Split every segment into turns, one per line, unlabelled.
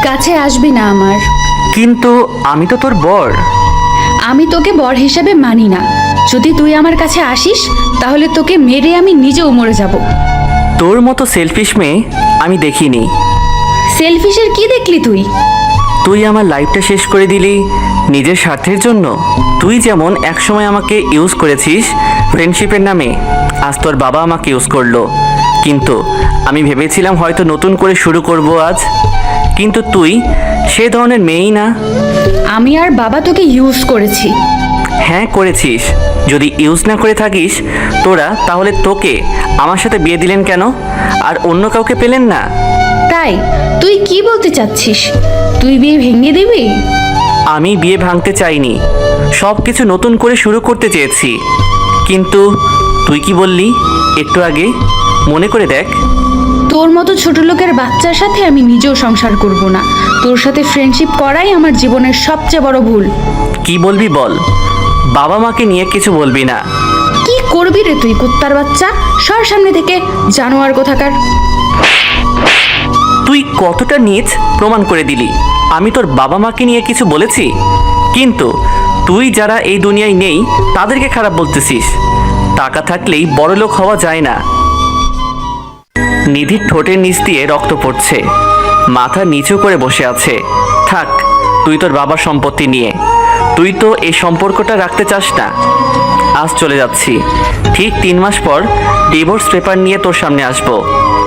কাছে আসবি না আমার।
কিন্তু আমি তো তোর বর।
আমি তোকে বর হিসেবে মানি না। যদি তুই আমার কাছে আসিস তাহলে তোকে মেরে আমি নিজেও মরে যাব।
তোর মতো সেলফিশ মেয়ে আমি দেখিনি।
সেলফিশের কি দেখলি তুই?
তুই আমার লাইফটা শেষ করে দিলি নিজের স্বার্থের জন্য। তুই যেমন একসময় আমাকে ইউজ করেছিস ফ্রেন্ডশিপের নামে, আজ তোর বাবা আমাকে ইউজ করলো। কিন্তু আমি ভেবেছিলাম হয়তো নতুন করে শুরু করব আজ। কিন্তু তুই সে ধরনের মেয়েই না।
আমি আর বাবা তোকে ইউজ করেছি।
হ্যাঁ করেছিস। যদি ইউজ না করে থাকিস তোরা, তাহলে তোকে আমার সাথে বিয়ে দিলেন কেন আর অন্য কাউকে পেলেন না?
তাই তুই কি বলতে চাচ্ছিস? তুই বিয়ে ভেঙে দিবি?
আমি বিয়ে ভাঙতে চাইনি, সব কিছু নতুন করে শুরু করতে চেয়েছি। কিন্তু তুই কি বললি একটু আগে? মনে করে দেখ।
তোর মতো ছোট লোকের বাচ্চার সাথে আমি নিজেও সংসার করব না। তোর সাথে ফ্রেন্ডশিপ করাই আমার জীবনের সবচেয়ে বড় ভুল।
কি বলবি বল, বাবা মাকে নিয়ে কিছু বলবি না।
কি করবি রে তুই কুত্তার বাচ্চা? সর সামনে থেকে, জানোয়ার কোথাকার।
তুই কতটা নীচ প্রমাণ করে দিলি। আমি তোর বাবা মাকে নিয়ে কিছু বলেছি? কিন্তু তুই যারা এই দুনিয়ায় নেই তাদেরকে খারাপ বলতেছিস। টাকা থাকলেই বড়লোক হওয়া যায় না। নিধির ঠোঁটের নিচ দিয়ে রক্ত পড়ছে, মাথা নিচু করে বসে আছে। থাক, তুই তোর বাবার সম্পত্তি নিয়ে। তুই তো এই সম্পর্কটা রাখতে চাস না। আজ চলে যাচ্ছি। ঠিক 3 মাস পর ডিভোর্স পেপার নিয়ে তোর সামনে আসব।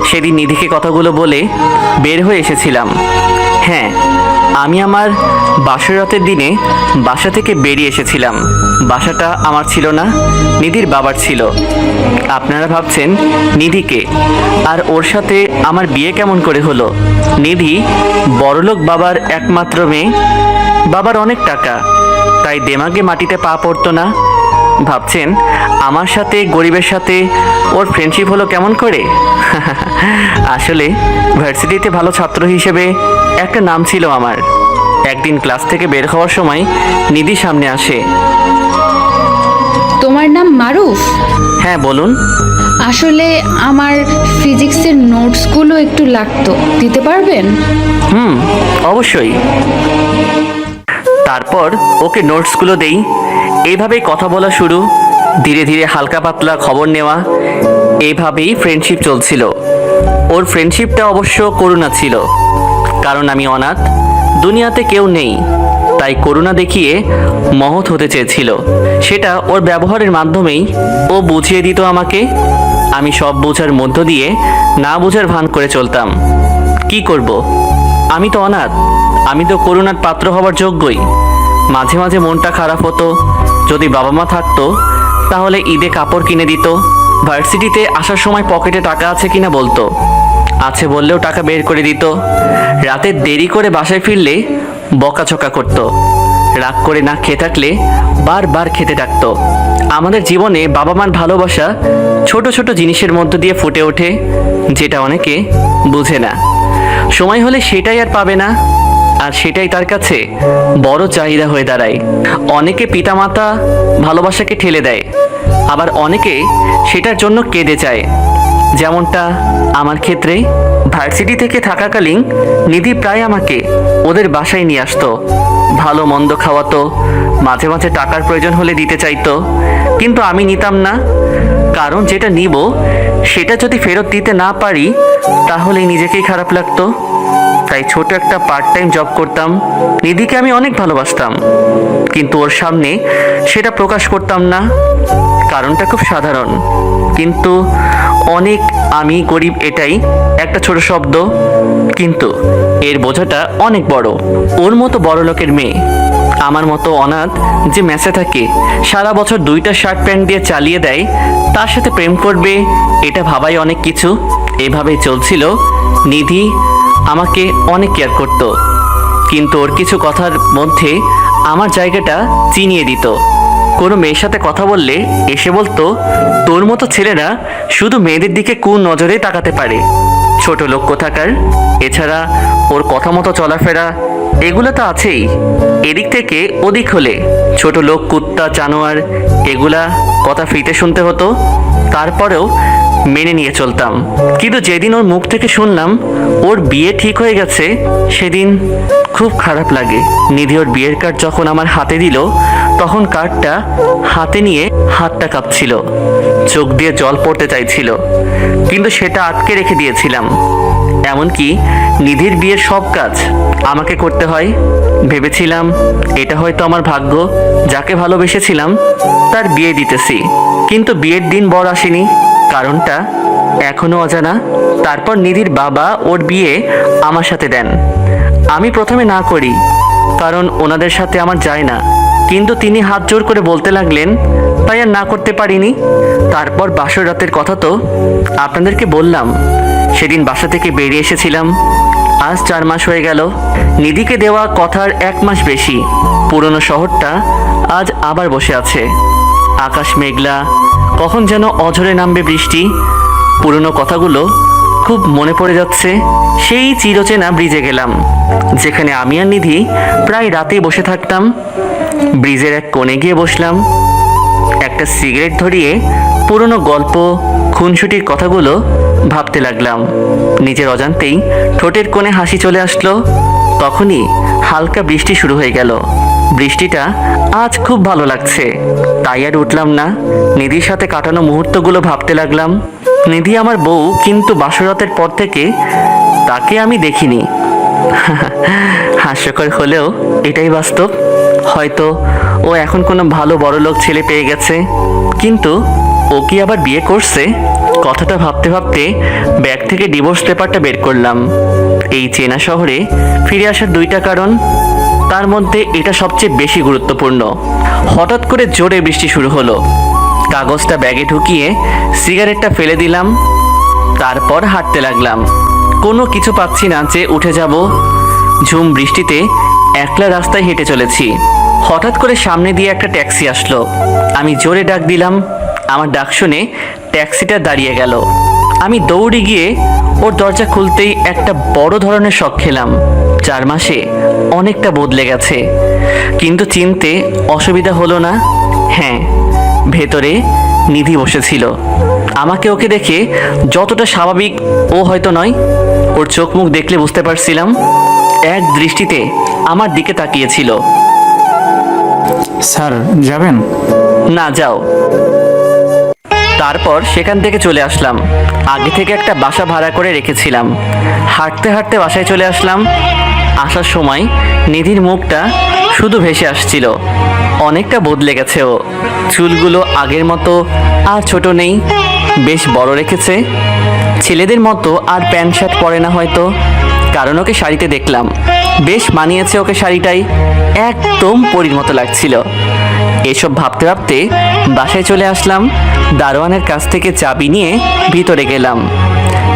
সেদিন নিধিকে কথাগুলো বলে বের হয়ে এসেছিলাম। হ্যাঁ, আমি আমার বাসর রাতের দিনে বাসা থেকে বেরিয়ে এসেছিলাম। বাসাটা আমার ছিল না, নিধির বাবার ছিল। আপনারা ভাবছেন নিধিকে, আর ওর সাথে আমার বিয়ে কেমন করে হলো? নিধি বড়লোক বাবার একমাত্র মেয়ে। বাবার অনেক টাকা, তাই দেমাগে মাটিতে পা পড়তো না। ভাবছেন আমার সাথে গরিবের সাথে ওর ফ্রেন্ডশিপ হলো কেমন করে? আসলে ভার্সিটিতে ভালো ছাত্র হিসেবে একটা নাম ছিল আমার। একদিন ক্লাস থেকে বের হওয়ার সময় নিধি সামনে আসে।
তোমার নাম মারুফ?
হ্যাঁ বলুন।
আসলে আমার ফিজিক্সের নোটসগুলো একটু লাগতো, দিতে পারবেন?
অবশ্যই। তারপর ওকে নোটসগুলো দেই। এইভাবেই কথা বলা শুরু, ধীরে ধীরে হালকা পাতলা খবর নেওয়া। এইভাবেই ফ্রেন্ডশিপ চলছিল। ওর ফ্রেন্ডশিপটা অবশ্য করুণা ছিল, কারণ আমি অনাথ, দুনিয়াতে কেউ নেই। তাই করুণা দেখিয়ে মহৎ হতে চেয়েছিল। সেটা ওর ব্যবহারের মাধ্যমেই ও বুঝিয়ে দিত আমাকে। আমি সব বোঝার মধ্য দিয়ে না বোঝার ভান করে চলতাম। কি করব, আমি তো অনাথ, আমি তো করুণার পাত্র হবার যোগ্যই। মাঝে মাঝে মনটা খারাপ হতো। যদি বাবা মা থাকতো তাহলে ঈদে কাপড় কিনে দিত। ভার্সিটিতে আসার সময় পকেটে টাকা আছে কিনা বলতো, আছে বললেও টাকা বের করে দিত। রাতে দেরি করে বাসায় ফিরলে বকাঝকা করতো। রাগ করে না খেয়ে থাকলে বারবার খেতে ডাকতো। আমাদের জীবনে বাবা মার ভালোবাসা ছোট ছোট জিনিসের মধ্য দিয়ে ফুটে ওঠে, যেটা অনেকে বুঝে না। সময় হলে সেটাই আর পাবে না, আর সেটাই তার কাছে বড় চাহিদা হয়ে দাঁড়ায়। অনেকে পিতামাতা ভালোবাসাকে ঠেলে দেয়, আবার অনেকে সেটার জন্য কেঁদে যায়। যেমনটা আমার ক্ষেত্রে। ভার্সিটি থেকে থাকাকালীন নিধি প্রায় আমাকে ওদের বাসায় নিয়ে আসতো, ভালো মন্দ খাওয়াতো, মাঝে মাঝে টাকার প্রয়োজন হলে দিতে চাইতো। কিন্তু আমি নিতাম না, কারণ যেটা নিব সেটা যদি ফেরত দিতে না পারি তাহলে নিজেকেই খারাপ লাগতো। তাই ছোট একটা পার্ট টাইম জব করতাম। নিধিকে আমি অনেক ভালোবাসতাম, কিন্তু ওর সামনে সেটা প্রকাশ করতাম না। কারণটা খুব সাধারণ, কিন্তু অনেক আমি গরিব, এটাই একটা ছোট শব্দ, কিন্তু এর বোঝাটা অনেক বড়। ওর মতো বড় লোকের মেয়ে, আমার মতো অনাথ যে মেসে থাকে, সারা বছর 2টা শার্ট প্যান্ট দিয়ে চালিয়ে দেয়, তার সাথে প্রেম করবে, এটা ভাবাই অনেক কিছু। এভাবেই চলছিল। নিধি আমাকে অনেক কেয়ার করতো, কিন্তু ওর কিছু কথার মধ্যে আমার জায়গাটা চিনিয়ে দিত। কোনো মেয়ের সাথে কথা বললে এসে বলতো, তোর মতো ছেলেরা শুধু মেয়েদের দিকে কোন নজরে তাকাতে পারে, ছোট লোক কোথাকার। এছাড়া ওর কথা মতো চলাফেরা এগুলো তো আছেই। এদিক থেকে ওদিক হলে ছোট লোক, কুত্তা, জানোয়ার, এগুলা কথা ফ্রিতে শুনতে হতো। তারপরেও মেনে নিয়ে চলতাম। কিন্তু যেদিন ওর মুখ থেকে শুনলাম ওর বিয়ে ঠিক হয়ে গেছে, সেদিন খুব খারাপ লাগে। নিধি ওর বিয়ের কার্ড যখন আমার হাতে দিল, তখন কার্ডটা হাতে নিয়ে হাতটা কাঁপছিল, চোখ দিয়ে জল পড়তে চাইছিল, কিন্তু সেটা আটকে রেখে দিয়েছিলাম। এমনকি নিধির বিয়ের সব কাজ আমাকে করতে হয়। ভেবেছিলাম এটা হয়তো আমার ভাগ্য, যাকে ভালোবেসেছিলাম তার বিয়ে দিতেছি। কিন্তু বিয়ের দিন বর আসেনি, কারণটা এখনো অজানা। তারপর নিধির বাবা ওর বিয়ে আমার সাথে দেন। আমি প্রথমে না করি, কারণ ওনাদের সাথে আমার যায় না, কিন্তু তিনি হাত জোর করে বলতে লাগলেন, তাই আর না করতে পারিনি। তারপর বাসর রাতের কথা তো আপনাদেরকে বললাম। সেদিন বাসা থেকে বেরিয়ে এসেছিলাম। আজ 4 মাস হয়ে গেল। নিধিকে দেওয়া কথার 1 মাস বেশি। পুরনো শহরটা আজ আবার বসে আছে। আকাশ মেঘলা, কখন যেন অঝরে নামবে বৃষ্টি। পুরনো কথাগুলো খুব মনে পড়ে যাচ্ছে। সেই চিরচেনা ব্রিজে গেলাম, যেখানে আমি আর নিধি প্রায় রাতেই বসে থাকতাম। ব্রিজের এক কোণে গিয়ে বসলাম, একটা সিগারেট ধরিয়ে পুরনো গল্প, খুনসুটির কথাগুলো ভাবতে লাগলাম। নিজের অজান্তেই ঠোঁটের কোণে হাসি চলে আসলো। তখনই হালকা বৃষ্টি শুরু হয়ে গেল। বৃষ্টিটা আজ খুব ভালো লাগছে, তাই আর উঠলাম না। নিধির সাথে কাটানো মুহূর্তগুলো ভাবতে লাগলাম। নিধি আমার বউ, কিন্তু বাসরাতের পর থেকে তাকে আমি দেখিনি। হাস্যকর হলেও এটাই বাস্তব। হয়তো ও এখন কোনো ভালো বড়লোক ছেলে পেয়ে গেছে, কিন্তু ও কি আবার বিয়ে করছে? কথাটা ভাবতে ভাবতে ব্যাগ থেকে ডিভোর্স পেপারটা বের করলাম। এই চেনা শহরে ফিরে আসার 2টা কারণ, তার মধ্যে এটা সবচেয়ে বেশি গুরুত্বপূর্ণ। হঠাৎ করে জোরে বৃষ্টি শুরু হলো। কাগজটা ব্যাগে ঢুকিয়ে সিগারেটটা ফেলে দিলাম। তারপর হাঁটতে লাগলাম। কোনো কিছু পাচ্ছি না যে উঠে যাব। ঝুম বৃষ্টিতে একলা রাস্তায় হেঁটে চলেছি। হঠাৎ করে সামনে দিয়ে একটা ট্যাক্সি আসলো। আমি জোরে ডাক দিলাম। আমার ডাক শুনে ট্যাক্সিটা দাঁড়িয়ে গেল। আমি দৌড়ে গিয়ে ওর দরজা খুলতেই একটা বড় ধরনের শক খেলাম। 4 মাসে অনেকটা বদলে গেছে, কিন্তু চিনতে অসুবিধা হলো না। হ্যাঁ, ভেতরে নিধি বসেছিল। আমাকে ওকে দেখে যতটা স্বাভাবিক ও হয়তো নয়। ওর চোখ মুখ দেখলে বুঝতে পারছিলাম, এক দৃষ্টিতে আমার দিকে তাকিয়েছিল।
স্যার যাবেন?
না, যাও। তারপর সেখান থেকে চলে আসলাম। আগে থেকে একটা বাসা ভাড়া করে রেখেছিলাম। হাঁটতে হাঁটতে বাসায় চলে আসলাম। আসার সময় নিধির মুখটা শুধু ভেসে আসছিল। অনেকটা বদলে গেছে ও। চুলগুলো আগের মতো আর ছোট নেই, বেশ বড় রেখেছে। ছেলেদের মতো আর প্যান্ট শার্ট পরে না হয়তো, কারণ ওকে শাড়িতে দেখলাম। বেশ মানিয়েছে ওকে শাড়িটাই, একদম পরীর মতো লাগছিল। এসব ভাবতে ভাবতে বাসায় চলে আসলাম। দারোয়ানের কাছ থেকে চাবি নিয়ে ভিতরে গেলাম।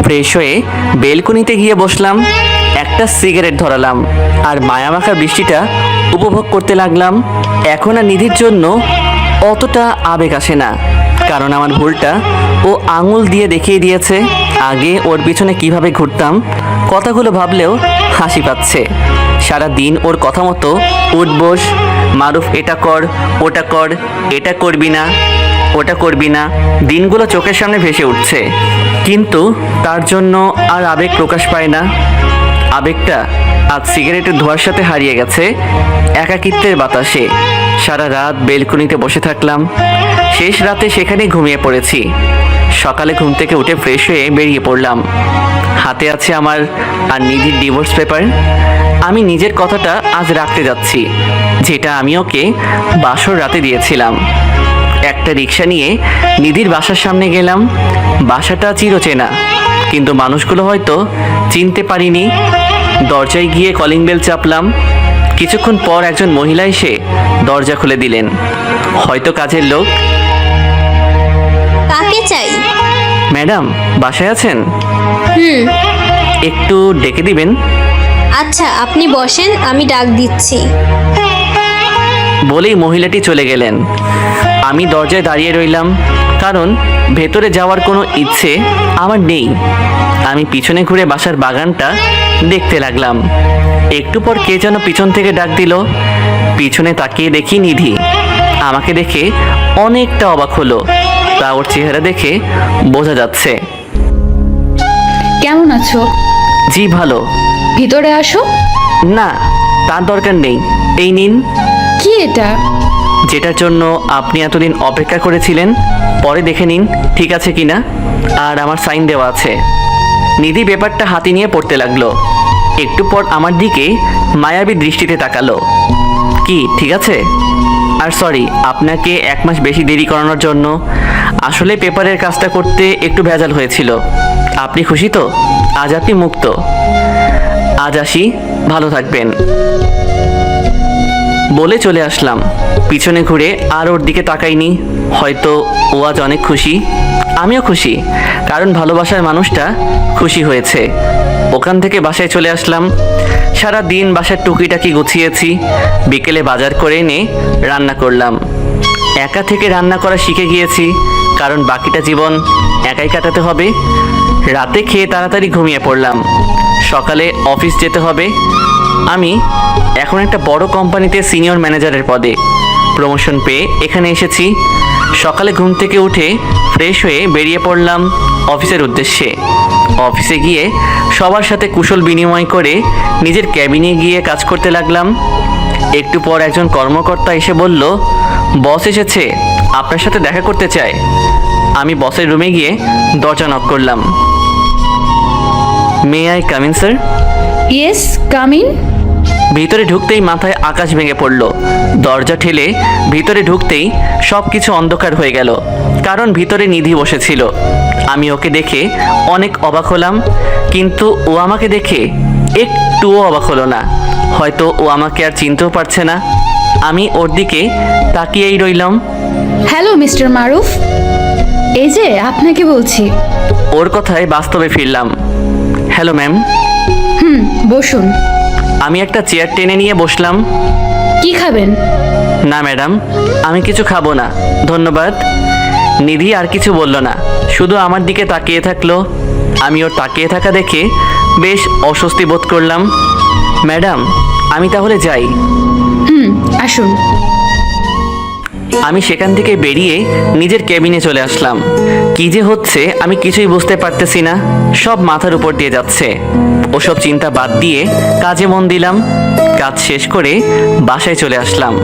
ফ্রেশ হয়ে বেলকনিতে গিয়ে বসলাম। একটা সিগারেট ধরালাম আর মায়ামাখা বৃষ্টিটা উপভোগ করতে লাগলাম। এখন আর নিধির জন্য অতটা আবেগ আসে না, কারণ আমার ভুলটা ও আঙুল দিয়ে দেখিয়ে দিয়েছে। আগে ওর পিছনে কিভাবে ঘুরতাম, কথাগুলো ভাবলেও হাসি পাচ্ছে। সারা দিন ওর কথা মতো উঠবোস, মারুফ এটা কর, ওটা কর, এটা করবি না, ওটা করবি না, দিনগুলো চোখের সামনে ভেসে উঠছে, কিন্তু তার জন্য আর আবেগ প্রকাশ পায় না। আবেগটা আজ সিগারেটের ধোঁয়ার সাথে হারিয়ে গেছে একাকিত্বের বাতাসে। সারা রাত বেলকনিতে বসে থাকলাম। শেষ রাতে সেখানেই ঘুমিয়ে পড়েছি। সকালে ঘুম থেকে উঠে ফ্রেশ হয়ে বেরিয়ে পড়লাম। হাতে আছে আমার আর নিধির ডিভোর্স পেপার। আমি নিজের কথাটা আজ রাখতে যাচ্ছি, যেটা আমি ওকে বাসর রাতে দিয়েছিলাম। একটা রিক্সা নিয়ে নিধির বাসার সামনে গেলাম। বাসাটা চিরচেনা, কিন্তু মানুষগুলো হয়তো চিনতে পারিনি। দরজায় গিয়ে কলিং বেল চাপলাম। কিছুক্ষণ পর একজন মহিলা এসে দরজা খুলে দিলেন। হয়তো কাজের লোক।
কাকে চাই?
ম্যাডাম বাসায় আছেন? একটু ডেকে দিবেন।
আচ্ছা, আপনি বসেন, আমি ডাক দিচ্ছি।
বলেই মহিলাটি চলে গেলেন। আমি দরজায় দাঁড়িয়ে রইলাম, কারণ ভেতরে যাওয়ার কোনো ইচ্ছে আমার নেই। আমি পিছনে ঘুরে বাসার বাগানটা দেখতে লাগলাম। একটু পর কে যেন পিছন থেকে ডাক দিল। পিছনে তাকিয়ে দেখি নিধি। আমাকে দেখে অনেকটা অবাক হলো। তা ওর চেহারা দেখে বোঝা যাচ্ছে।
কেমন আছো?
জি ভালো।
ভিতরে আসো।
না, তার দরকার নেই। এই নিন।
কি এটা?
যেটার জন্য আপনি এতদিন অপেক্ষা করেছিলেন, পরে দেখে নিন ঠিক আছে কিনা। আর আমার সাইন দেওয়া আছে। নিধি পেপারটা হাতে নিয়ে পড়তে লাগলো। একটু পর আমার দিকে মায়াবী দৃষ্টিতে তাকালো। কি ঠিক আছে? আর সরি আপনাকে 1 মাস বেশি দেরি করানোর জন্য। আসলে পেপারের কাজটা করতে একটু ভেজাল হয়েছিল। আপনি খুশি তো? আজ আপনি মুক্ত। আজ আসি, ভালো থাকবেন। বলে চলে আসলাম। পিছনে ঘুরে আর ওর দিকে তাকাইনি। হয়তো ও আজ অনেক খুশি, আমিও খুশি, কারণ ভালোবাসার মানুষটা খুশি হয়েছে। ওখান থেকে বাসায় চলে আসলাম। সারা দিন বাসার টুকিটাকি গুছিয়েছি। বিকেলে বাজার করে এনে রান্না করলাম। একা থেকে রান্না করা শিখে গিয়েছি, কারণ বাকিটা জীবন একাই কাটাতে হবে। রাতে খেয়ে তাড়াতাড়ি ঘুমিয়ে পড়লাম। সকালে অফিস যেতে হবে। আমি এখন একটা বড় কোম্পানিতে সিনিয়র ম্যানেজারের পদে প্রমোশন পেয়ে এখানে এসেছি। সকালে ঘুম থেকে উঠে ফ্রেশ হয়ে বেরিয়ে পড়লাম অফিসের উদ্দেশ্যে। অফিসে গিয়ে সবার সাথে কুশল বিনিময় করে নিজের ক্যাবিনে গিয়ে কাজ করতে লাগলাম। একটু পর একজন কর্মকর্তা এসে বলল, বস এসেছে, আপনার সাথে দেখা করতে চায়। আমি বসের রুমে গিয়ে দরজা নক করলাম। May I come in sir?
Yes, come in.
ভিতরে ঢুকতেই মাথায় আকাশ ভেঙে পড়ল। দরজা ঠেলে ভিতরে ঢুকতেই সব কিছু অন্ধকার হয়ে গেল, কারণ ভিতরে নিধি বসেছিল। আমি ওকে দেখে অনেক অবাক হলাম, কিন্তু ও আমাকে দেখে একটুও অবাক হলো না। হয়তো ও আমাকে আর চিনতেও পারছে না। আমি ওর দিকে তাকিয়েই রইলাম।
হ্যালো মিস্টার মারুফ, এই যে আপনাকে বলছি।
ওর কথায় বাস্তবে ফিরলাম। Hello ma'am.
বসুন।
আমি একটা চেয়ার টেনে নিয়ে বসলাম।
কি খাবেন?
না ম্যাডাম, আমি কিছু খাবো না, ধন্যবাদ। নিধি আর কিছু বলল না, শুধু আমার দিকে তাকিয়ে থাকলো। আমি ওর তাকিয়ে থাকা দেখে বেশ অস্বস্তি বোধ করলাম। ম্যাডাম, আমি তাহলে যাই।
আসুন।
আমি সেখান থেকে বেরিয়ে নিজের কেবিনে চলে আসলাম। কি যে হচ্ছে আমি কিছুই বুঝতে পারতেছি না। সব মাথার উপর দিয়ে যাচ্ছে। ওসব চিন্তা বাদ দিয়ে কাজে মন দিলাম। কাজ শেষ করে বাসায় চলে আসলাম।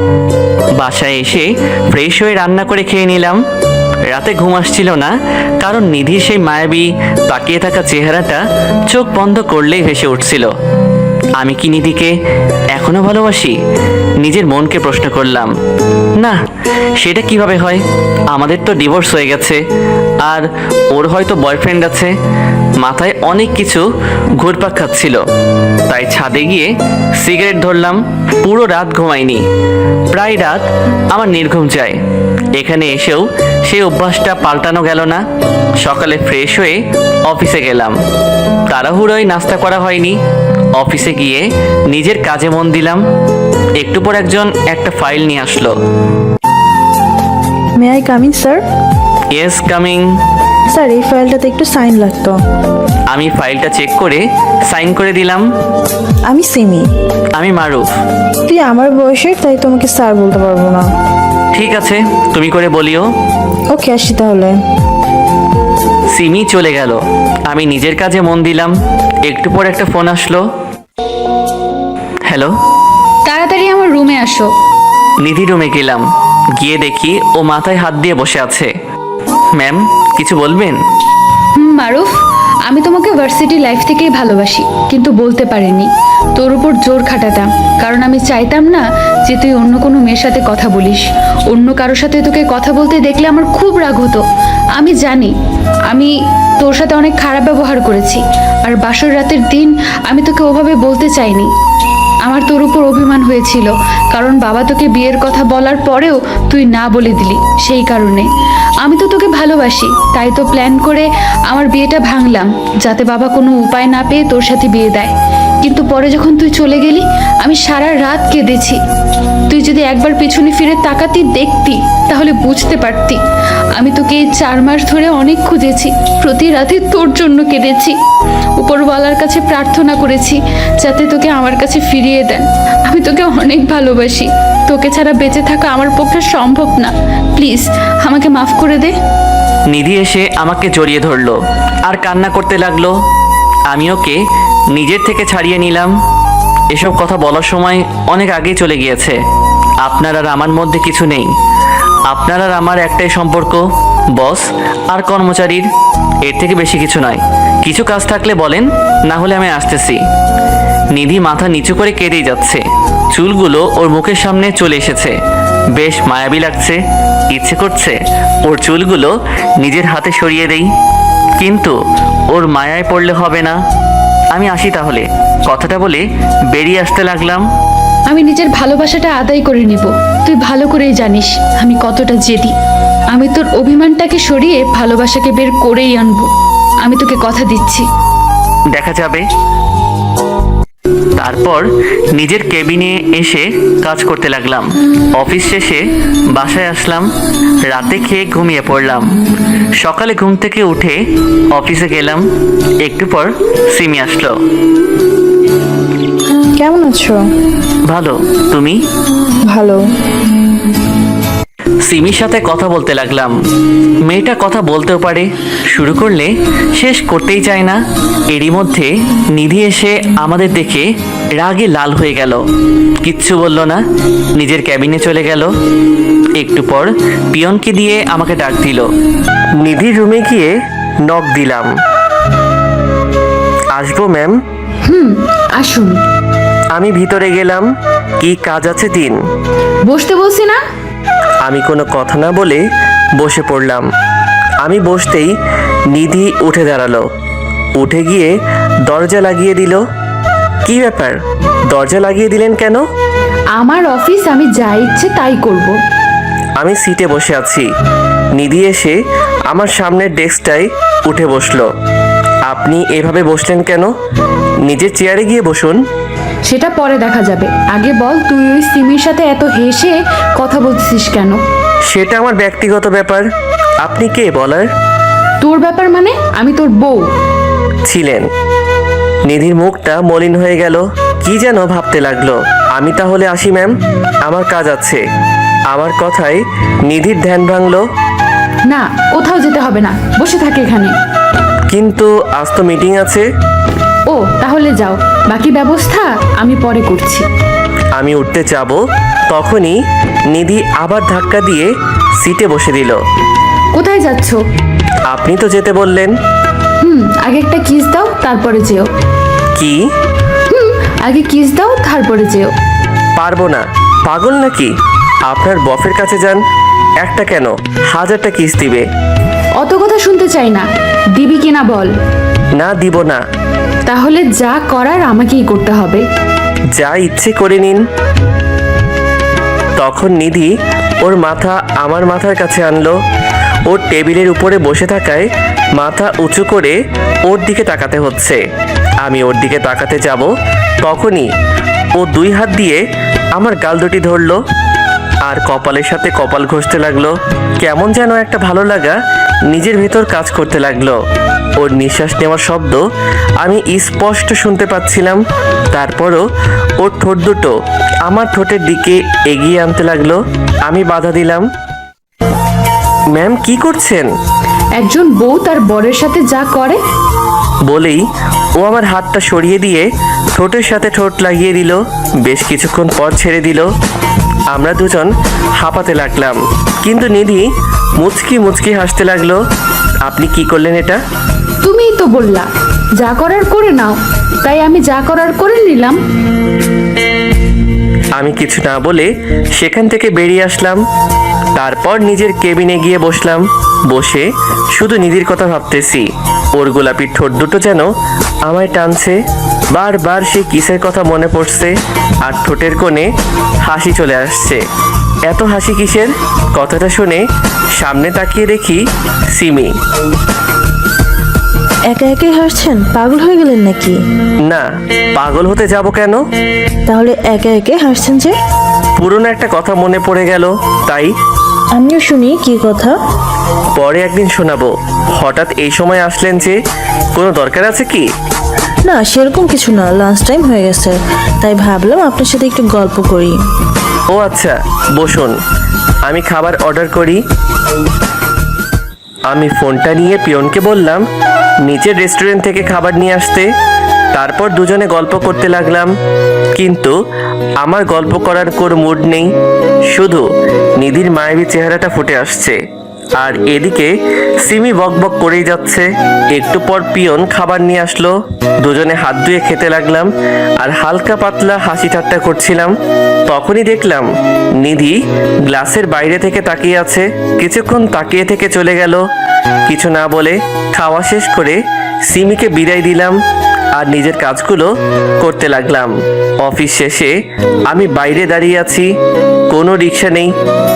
বাসায় এসে ফ্রেশ হয়ে রান্না করে খেয়ে নিলাম। রাতে ঘুম আসছিল না, কারণ নিধির সেই মায়াবী তাকিয়ে থাকা চেহারাটা চোখ বন্ধ করলেই ভেসে উঠছিল। আমি কি নিধিকে এখনো ভালোবাসি? নিজের মনকে প্রশ্ন করলাম। না, সেটা কিভাবে হয়? আমাদের তো ডিভোর্স হয়ে গেছে, আর ওর হয়তো বয়ফ্রেন্ড আছে। মাথায় অনেক কিছু ঘুরপাক খাচ্ছিল। তাই ছাদে গিয়ে সিগারেট ধরলাম। পুরো রাত ঘুমাইনি। প্রায় রাত আমার নির্ঘুম যায়। এখানে এসেও সেই অভ্যাসটা পাল্টানো গেল না। সকালে ফ্রেশ হয়ে অফিসে গেলাম। তাড়াহুড়োয় নাস্তা করা হয়নি। অফিসে গিয়ে নিজের কাজে মন দিলাম। একটু পর একজন একটা ফাইল নিয়ে আসলো।
May I come in sir?
Yes, coming.
Sir, এই ফাইলটাতে একটু সাইন লাগতো।
আমি ফাইলটা চেক করে সাইন করে দিলাম।
আমি সিমি।
আমি মারুফ।
তুই আমার বয়সের, তাই তোমাকে স্যার বলতে পারবো না।
ঠিক আছে, তুমি করে বলিও।
ওকে, আসি তাহলে।
সিমি চলে গেল। আমি নিজের কাজে মন দিলাম। একটু পর একটা ফোন আসলো। হ্যালো।
তাড়াতাড়ি আমার রুমে আসো।
নিধি রুমে গেলাম। গিয়ে দেখি ও মাথায় হাত দিয়ে বসে আছে। ম্যাম, কিছু বলবেন?
মারুফ, আমি তোমাকে ভার্সিটি লাইফ থেকেই ভালোবাসি, কিন্তু বলতে পারিনি। তোর উপর জোর খাটাতাম, কারণ আমি চাইতাম না যে তুই অন্য কোনো মেয়ের সাথে কথা বলিস। অন্য কারোর সাথে তোকে কথা বলতে দেখলে আমার খুব রাগ হতো। আমি জানি আমি তোর সাথে অনেক খারাপ ব্যবহার করেছি, আর বাসর রাতের দিন আমি তোকে ওভাবে বলতে চাইনি। আমার তোর উপর অভিমান হয়েছিল, কারণ বাবা তোকে বিয়ের কথা বলার পরেও তুই না বলে দিলি। সেই কারণে আমি তো তোকে ভালোবাসি, তাই তো প্ল্যান করে আমার বিয়েটা ভাঙলাম, যাতে বাবা কোনো উপায় না পেয়ে তোর সাথে বিয়ে দেয়। কিন্তু পরে যখন তুই চলে গেলি, আমি সারা রাত কেঁদেছি। তুই যদি একবার পেছনে ফিরে তাকাতি দেখতি তাহলে বুঝতে পারতি আমি তোকে এই 4 মাস ধরে অনেক খুঁজেছি, প্রতি রাতে তোর জন্য কেঁদেছি, উপরওয়ালার কাছে প্রার্থনা করেছি যাতে তোকে আমার কাছে ফিরিয়ে দেন। আমি তোকে অনেক ভালোবাসি, তোকে ছাড়া বেঁচে থাকা আমার পক্ষে সম্ভব না। প্লিজ আমাকে মাফ করে দে।
নিধি এসে আমাকে জড়িয়ে ধরলো আর কান্না করতে লাগলো। আমি ওকে নিজের থেকে ছাড়িয়ে নিলাম। এসব কথা বলার সময় অনেক আগেই চলে গিয়েছে। আপনার আর আমার মধ্যে কিছু নেই। আপনার আর আমার একটাই সম্পর্ক, বস আর কর্মচারীর, এর থেকে বেশি কিছু নয়। কিছু কাজ থাকলে বলেন, না হলে আমি আসতেছি। নিধি মাথা নিচু করে কেঁদেই যাচ্ছে, চুলগুলো ওর মুখের সামনে চলে এসেছে। বেশ মায়াবী লাগছে, ইচ্ছে করছে ওর চুলগুলো নিজের হাতে সরিয়ে দেই, কিন্তু ওর মায়ায় পড়লে হবে না। আমি আসি তাহলে, কথাটা বলে বেরিয়ে আসতে লাগলাম।
আমি নিজের ভালোবাসাটা আদায় করে নিব। তুই ভালো করেই জানিস আমি কতটা জেদি। আমি তোর অভিমানটাকে সরিয়ে ভালোবাসাকে বের করেই আনবো। আমি তোকে কথা দিচ্ছি।
দেখা যাবে। তারপর নিজের কেবিনে এসে কাজ করতে লাগলাম। অফিস শেষে বাসায় আসলাম, রাতে খেয়ে ঘুমিয়ে পড়লাম। সকালে ঘুম থেকে উঠে অফিসে গেলাম। একটু পর সিমি আসলো।
কেমন আছো?
ভালো, তুমি?
ভালো।
সিমির সাথে কথা বলতে লাগলাম। মেয়েটা কথা বলতেও পারে, শুরু করলে শেষ করতেই চায় না। এরই মধ্যে নিধি এসে আমাদের দেখে রাগে লাল হয়ে গেল, কিচ্ছু বলল না, নিজের ক্যাবিনে চলে গেল। একটু পর পিয়নকে দিয়ে আমাকে ডাক দিল। নিধির রুমে গিয়ে নক দিলাম। আসবো ম্যাম?
আসুন।
আমি ভিতরে গেলাম। কি কাজ আছে দিন?
বসতে বলছি না?
আমি কোনো কথা না বলে বসে পড়লাম। আমি বসতেই নিধি উঠে দাঁড়ালো, উঠে গিয়ে দরজা লাগিয়ে দিল। কি ব্যাপার, দরজা লাগিয়ে দিলেন কেন?
আমার অফিস, আমি যা ইচ্ছে তাই করব।
আমি সিটে বসে আছি, নিধি এসে আমার সামনের ডেস্কটায় উঠে বসলো। আপনি এভাবে বসলেন কেন? নিজের চেয়ারে গিয়ে বসুন।
সেটা পরে দেখা যাবে, আগে বল তুই ওই সিমির সাথে এত হেসে কথা বলছিস কেন?
সেটা আমার ব্যক্তিগত ব্যাপার, আপনি কে বলার?
তোর ব্যাপার মানে? আমি তোর বউ।
ছিলেন। নিধির মুখটা মলিন হয়ে গেল, কি যেন ভাবতে লাগলো। আমি তাহলে আসি ম্যাম, আমার কাজ আছে। আমার কথায় নিধির ধ্যান ভাঙলো।
না, কোথাও যেতে হবে না, বসে থাকে এখানে।
কিন্তু আজ তো মিটিং আছে।
ও তাহলে যাও, বাকি ব্যবস্থা আমি পরে করছি।
আমি উঠতে যাব, তখনই নিধি আবার ধাক্কা দিয়ে সিটে বসে দিল।
কোথায় যাচ্ছ?
আপনি তো যেতে বললেন।
আগে একটা কিস দাও তারপরে যেও।
কি?
আগে কিস দাও তারপরে যেও।
পারবো না, পাগল নাকি? আপনার বফের কাছে যান, একটা কেন 1000টা কিস দিবে।
অত কথা শুনতে চাই না, দিবি কিনা বল।
না, দিব না।
তাহলে যা করার আমাকেই করতে হবে।
যা ইচ্ছে করে নিন। তখন নিধি ওর মাথা আমার মাথার কাছে আনলো। ওর টেবিলের উপরে বসে থাকায় মাথা উঁচু করে ওর দিকে তাকাতে হচ্ছে। আমি ওর দিকে তাকাতে যাব, তখনই ও 2 হাত দিয়ে আমার গাল দুটি ধরলো আর কপালের সাথে কপাল ঘষতে লাগলো। কেমন যেন একটা ভালো লাগা নিজের ভেতর কাজ করতে লাগলো। ওর নিঃশ্বাস নেওয়ার শব্দ আমি স্পষ্ট শুনতে পাচ্ছিলাম। তারপরও ওর ঠোঁট দুটো আমার ঠোঁটের দিকে এগিয়ে আনতে লাগলো। আমি বাধা দিলাম। ম্যাম, কি করছেন?
একজন বউ তার বরের সাথে যা করে।
বলেই ও আমার হাতটা সরিয়ে দিয়ে ঠোঁটের সাথে ঠোঁট লাগিয়ে দিল। বেশ কিছুক্ষণ পর ছেড়ে দিল। আমরা দুজন হাঁপাতে লাগলাম, কিন্তু নিধি মুচকি মুচকি হাসতে লাগলো। আপনি কি করলেন এটা?
তুমিই তো বললা যা করার করে নাও, তাই আমি যা করার করে নিলাম।
আমি কিছু না বলে সেখান থেকে বেরিয়ে আসলাম। তারপর নিজের কেবিনে গিয়ে বসলাম। বসে শুধু নিধির কথা ভাবতেছি। ওর গোলাপি ঠোঁট দুটো যেন আমায় টানছে। বারবার সেই কিসের কথা মনে পড়ছে আর ঠোঁটের কোণে হাসি চলে আসছে। এত হাসি কিসের? কথাটা শুনে সামনে তাকিয়ে দেখি সিমি।
একা একাই হাসছেন? পাগল হয়ে গেলেন নাকি?
না, পাগল হতে যাব কেন?
তাহলে একা একা হাসছেন যে?
পুরনো একটা কথা মনে পড়ে গেল, তাই
আমিও শুনি কি কথা।
পরে একদিন শোনাবো। হঠাৎ এই সময় আসলেন যে, কোনো দরকার আছে কি?
না, সেরকম কিছু না, লাঞ্চ টাইম হয়ে গেছে, তাই ভাবলাম আপনার সাথে একটু গল্প করি।
ও আচ্ছা, বসুন, আমি খাবার অর্ডার করি। আমি ফোনটা নিয়ে পিয়নকে বললাম নিচের রেস্টুরেন্ট থেকে খাবার নিয়ে আসতে। তারপর দুজনে গল্প করতে লাগলাম, কিন্তু আমার গল্প করার কোনো মুড নেই, শুধু নিধির মায়াবী চেহারাটা ফুটে আসছে। আর এদিকে সিমি বকবক করেই যাচ্ছে। একটু পর পিয়ন খাবার নিয়ে আসলো, দুজনে হাত ধুয়ে খেতে লাগলাম আর হালকা পাতলা হাসি ঠাট্টা করছিলাম। তখনই দেখলাম নিধি গ্লাসের বাইরে থেকে তাকিয়ে আছে। কিছুক্ষণ তাকিয়ে থেকে চলে গেল। কিছু না বলে খাওয়া শেষ করে সিমিকে বিদায় দিলাম আর নিজের কাজগুলো করতে লাগলাম। অফিস শেষে আমি বাইরে দাঁড়িয়ে আছি, কোনো রিক্সা নেই,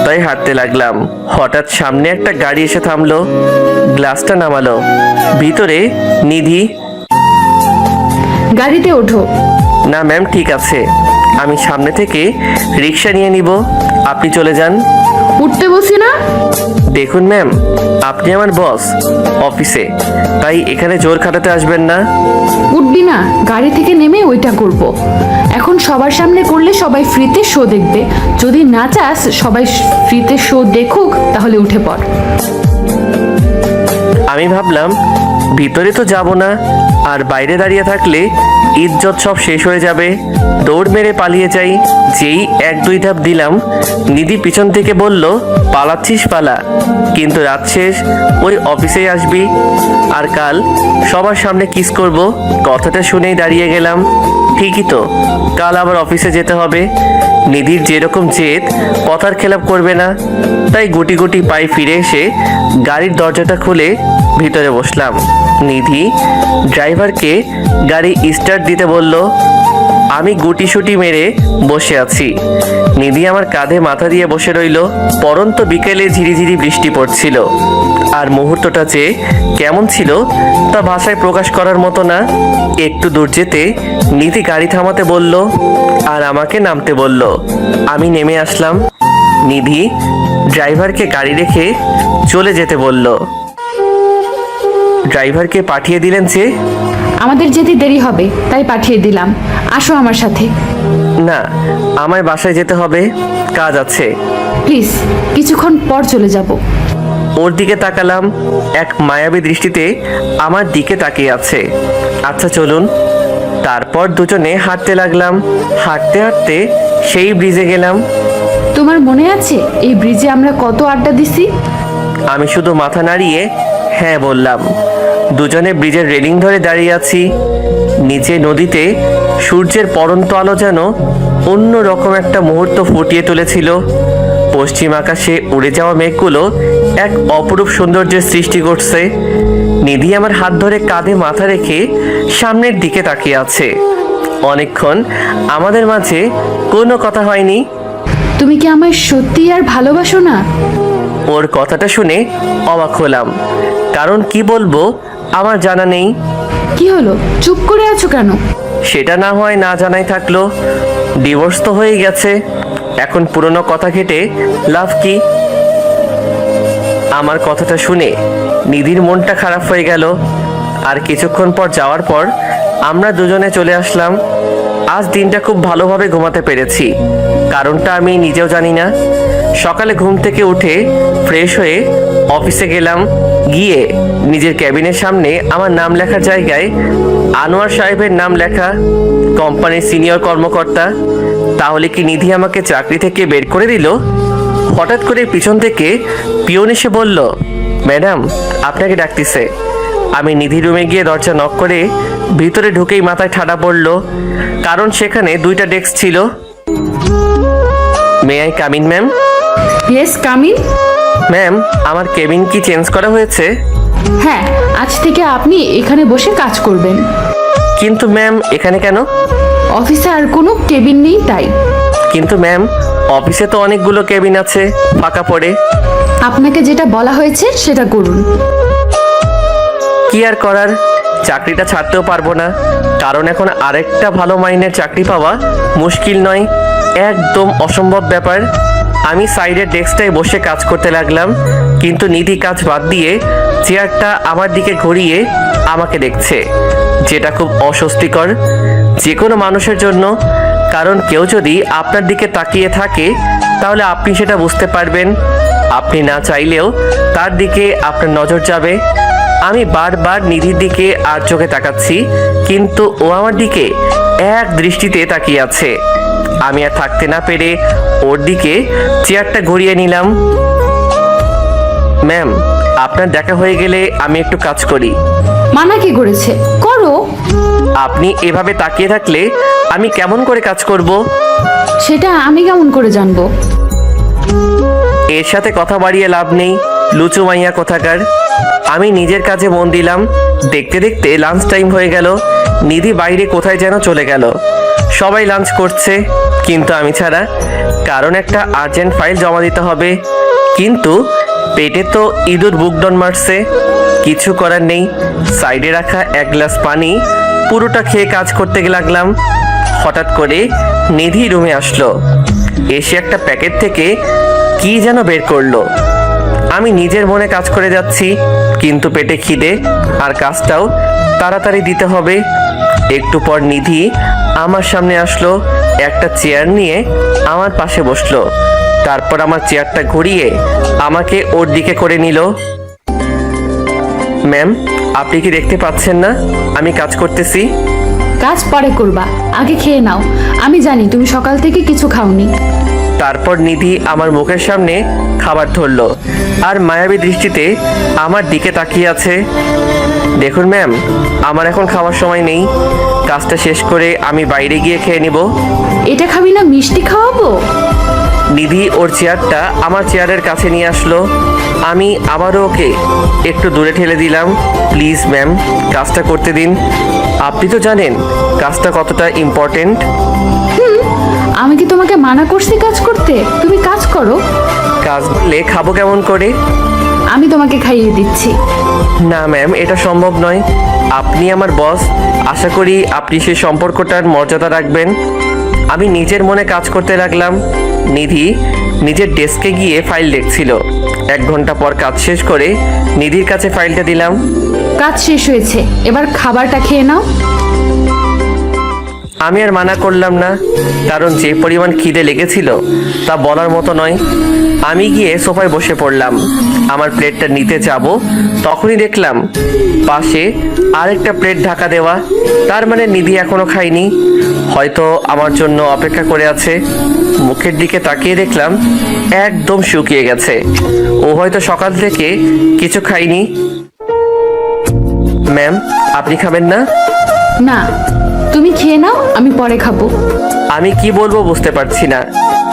তাই হাঁটতে লাগলাম। হঠাৎ সামনে একটা গাড়ি এসে থামলো, গ্লাসটা নামালো। ভিতরে নিধি।
গাড়িতে ওঠো।
না ম্যাম, ঠিক আছে, আমি সামনে থেকে রিক্সা নিয়ে নিব, আপনি চলে যান।
উঠতে বসি না?
দেখুন ম্যাম, আপনি আমার বস অফিসে, তাই এখানে জোর খাটাতে আসবেন না।
উঠবি না? গাড়ি থেকে নেমে ওইটা করব। এখন সবার সামনে করলে সবাই ফ্রিতে শো দেখবে, যদি না চাস সবাই ফ্রিতে শো দেখুক তাহলে উঠে পড়।
আমি ভাবলাম ভিতরে তো যাব না, আর বাইরে দাঁড়িয়ে থাকলে ইজ্জত সব শেষ হয়ে যাবে, দৌড় মেরে পালিয়ে যাই। যেই এক দুই ধাপ দিলাম, নিধি পিছন থেকে বলল পালাচ্ছিস পালা, কিন্তু রাত শেষ, ওই অফিসেই আসবি, আর কাল সবার সামনে কিস করব। কথাটা শুনেই দাঁড়িয়ে গেলাম। ঠিকই তো, কাল আবার অফিসে যেতে হবে। নিধির যেরকম জেদ, কথার খেলাপ করবে না, তাই গুটি গুটি পায়ে ফিরে এসে গাড়ির দরজাটা খুলে ভিতরে বসলাম। নিধি ড্রাইভারকে গাড়ি স্টার্ট দিতে বলল। আমি গুটিসুটি মেরে বসে আছি, নিধি আমার কাঁধে মাথা দিয়ে বসে রইল। পরন্ত বিকেলে ঝিরিঝিরি বৃষ্টি পড়ছিল, আর মুহূর্তটা যে কেমন ছিল তা ভাষায় প্রকাশ করার মতো না। একটু দূর যেতে নিধি গাড়ি থামাতে বলল আর আমাকে নামতে বলল। আমি নেমে আসলাম। নিধি ড্রাইভারকে গাড়ি রেখে চলে যেতে বলল। ড্রাইভারকে পাঠিয়ে দিলেন যে।
আমাদের যেতে দেরি হবে, তাই পাঠিয়ে দিলাম। আসো আমার সাথে।
না, আমায় বাসায় যেতে হবে, কাজ আছে।
প্লিজ, কিছুক্ষণ পর চলে যাব।
ওর দিকে তাকালাম, এক মায়াবী দৃষ্টিতে আমার দিকে তাকিয়ে আছে। আচ্ছা চলুন। তারপর দুজনে হাঁটতে লাগলাম। হাঁটতে হাঁটতে সেই ব্রিজে গেলাম।
তোমার মনে আছে এই ব্রিজে আমরা কত আড্ডা দিছি?
আমি শুধু মাথা নাড়িয়ে হ্যাঁ বললাম। দুজনে ব্রিজের রেলিং ধরে দাঁড়িয়ে আছি। নিচে নদীতে সূর্যের পরন্ত আলো যেন অন্য রকম একটা মুহূর্ত ফুটিয়ে তুলেছিল। পশ্চিম আকাশে উড়ে যাওয়া মেঘগুলো এক অপরূপ সৌন্দর্যের সৃষ্টি করছে। নিধি আমার হাত ধরে কাঁধে মাথা রেখে সামনের দিকে তাকিয়ে আছে। অনেকক্ষণ আমাদের মাঝে কোনো কথা হয়নি।
তুমি কি আমায় সত্যি আর ভালোবাসো না?
ওর কথাটা শুনে অবাক হলাম, কারণ কি বলবো আমার জানা নেই।
কি হলো, চুপ করে আছো কেন?
সেটা না হয় না জানাই থাকলো, ডিভোর্স তো হয়ে গেছে, এখন পুরনো কথা ঘেটে লাভ কি? আমার কথাটা শুনে নিধির মনটা খারাপ হয়ে গেল। আর কিছুক্ষণ পর যাওয়ার পর আমরা দুজনে চলে আসলাম। আজ দিনটা খুব ভালোভাবে ঘুমাতে পেরেছি, কারণটা আমি নিজেও জানি না। সকালে ঘুম থেকে উঠে ফ্রেশ হয়ে অফিসে গেলাম। গিয়ে নিজের ক্যাবিনের সামনে আমার নাম লেখার জায়গায় আনোয়ার সাহেবের নাম লেখা, কোম্পানির সিনিয়র কর্মকর্তা। তাহলে কি নিধি আমাকে চাকরি থেকে বের করে দিল? হঠাৎ করে পিছন থেকে পিয়ন এসে বলল, ম্যাডাম আপনাকে ডাকতেছে। আমি নিধি রুমে গিয়ে দরজা নক করে ভিতরে ঢুকেই মাথায় ঠাডা পড়ল, কারণ সেখানে দুইটা ডেস্ক ছিল। May I come in ma'am?
Yes, come in.
Ma'am, আমার কেবিন কি চেঞ্জ করা হয়েছে?
হ্যাঁ, আজ থেকে আপনি এখানে বসে কাজ করবেন।
কিন্তু ম্যাম, এখানে কেন?
অফিসে আর কোনো কেবিন নেই তাই।
কিন্তু ম্যাম, অফিসে তো অনেকগুলো কেবিন আছে, ফাঁকা পড়ে।
আপনাকে যেটা বলা হয়েছে সেটা করুন।
কি আর করার, চাকরিটা ছাড়তেও পারবো না, কারণ এখন আরেকটা ভালো মাইনের চাকরি পাওয়া মুশকিল নয়, একদম অসম্ভব ব্যাপার। আমি সাইডের ডেস্কটায় বসে কাজ করতে লাগলাম, কিন্তু নিধি কাজ বাদ দিয়ে চেয়ারটা আমার দিকে ঘুরিয়ে আমাকে দেখছে, যেটা খুব অস্বস্তিকর যে কোনো মানুষের জন্য। কারণ কেউ যদি আপনার দিকে তাকিয়ে থাকে তাহলে আপনি সেটা বুঝতে পারবেন, আপনি না চাইলেও তার দিকে আপনার নজর যাবে। আমি বারবার নিধির দিকে আর চোখে তাকাচ্ছি, কিন্তু ও আমার দিকে এক দৃষ্টিতে তাকিয়ে আছে। আমি আর থাকতে না পেরে ওর দিকে চেয়ারটা ঘুরিয়ে নিলাম। ম্যাম, আপনার দেখা হয়ে গেলে আমি একটু কাজ করি।
মানা কি করেছে? করো।
আপনি এভাবে তাকিয়ে থাকলে আমি কেমন করে কাজ করব?
সেটা আমি কেমন করে জানবো?
এর সাথে কথা বাড়িয়ে লাভ নেই, লুচু মাইয়া কোথাকার। আমি নিজের কাজে মন দিলাম। দেখতে দেখতে লাঞ্চ টাইম হয়ে গেল। নিধি বাইরে কোথায় যেন চলে গেল। সবাই লাঞ্চ করছে, কিন্তু আমি ছাড়া, কারণ একটা আর্জেন্ট ফাইল জমা দিতে হবে। কিন্তু পেটে তো ইঁদুর বুকডন মারছে, কিছু করার নেই। সাইডে রাখা এক গ্লাস পানি পুরোটা খেয়ে কাজ করতে লাগলাম। হঠাৎ করে নিধি রুমে আসলো, এসে একটা প্যাকেট থেকে কি যেন বের করলো। আমি নিজের মনে কাজ করে যাচ্ছি, কিন্তু পেটে খিদে, আর কাজটাও তাড়াতাড়ি দিতে হবে। একটু পর নিধি আমার সামনে আসলো, একটা চেয়ার নিয়ে আমার পাশে বসলো। তারপর আমার চেয়ারটা ঘুরিয়ে আমাকে ওর দিকে করে নিল। ম্যাম, আপনি কি দেখতে পাচ্ছেন না আমি কাজ করতেছি?
কাজ পরে করবা, আগে খেয়ে নাও। আমি জানি তুমি সকাল থেকে কিছু খাওনি।
তারপর নিধি আমার মুখের সামনে খাবার ধরলো আর মায়াবী দৃষ্টিতে আমার দিকে তাকিয়ে আছে। দেখুন ম্যাম, আমার এখন খাওয়ার সময় নেই, কাজটা শেষ করে আমি বাইরে গিয়ে খেয়ে নিব।
এটা খাবি না মিষ্টি খাওয়াবো?
নিধি ওর চেয়ারটা আমার চেয়ারের কাছে নিয়ে আসলো। আমি আবারও ওকে একটু দূরে ঠেলে দিলাম। প্লিজ ম্যাম, কাজটা করতে দিন। আপনি তো জানেন কাজটা কতটা ইম্পর্টেন্ট।
আমি কি তোমাকে মানা করছি কাজ করতে? তুমি কাজ করো।
কাজ করলে খাবো কেমন করে?
আমি তোমাকে খাইয়ে দিচ্ছি।
না ম্যাম, এটা সম্ভব নয়। আপনি আমার বস, আশা করি আপনি সেই সম্পর্কটার মর্যাদা রাখবেন। আমি নিজের মনে কাজ করতে লাগলাম। নিধি নিজের ডেস্কে গিয়ে ফাইল দেখছিল। 1 ঘন্টা পর কাজ শেষ করে নিধির কাছে ফাইলটা দিলাম।
কাজ শেষ হয়েছে, এবার খাবারটা খেয়ে নাও।
আমি আর মানা করলাম না, কারণ যে পরিমাণ খিদে লেগেছিল তা বলার মতো নয়। আমি গিয়ে সোফায় বসে পড়লাম। আমার প্লেটটা নিতে যাব, তখনই দেখলাম পাশে আরেকটা প্লেট ঢাকা দেওয়া। তার মানে নিধি এখনো খায়নি, হয়তো আমার জন্য অপেক্ষা করে আছে। মুখের দিকে তাকিয়ে দেখলাম একদম শুকিয়ে গেছে। ও হয়তো সকাল থেকে কিছু খায়নি। ম্যাম, আপনি খাবেন না?
না, তুমি খেয়ে নাও, আমি পরে খাবো।
আমি কি বলবো বুঝতে পারছি না,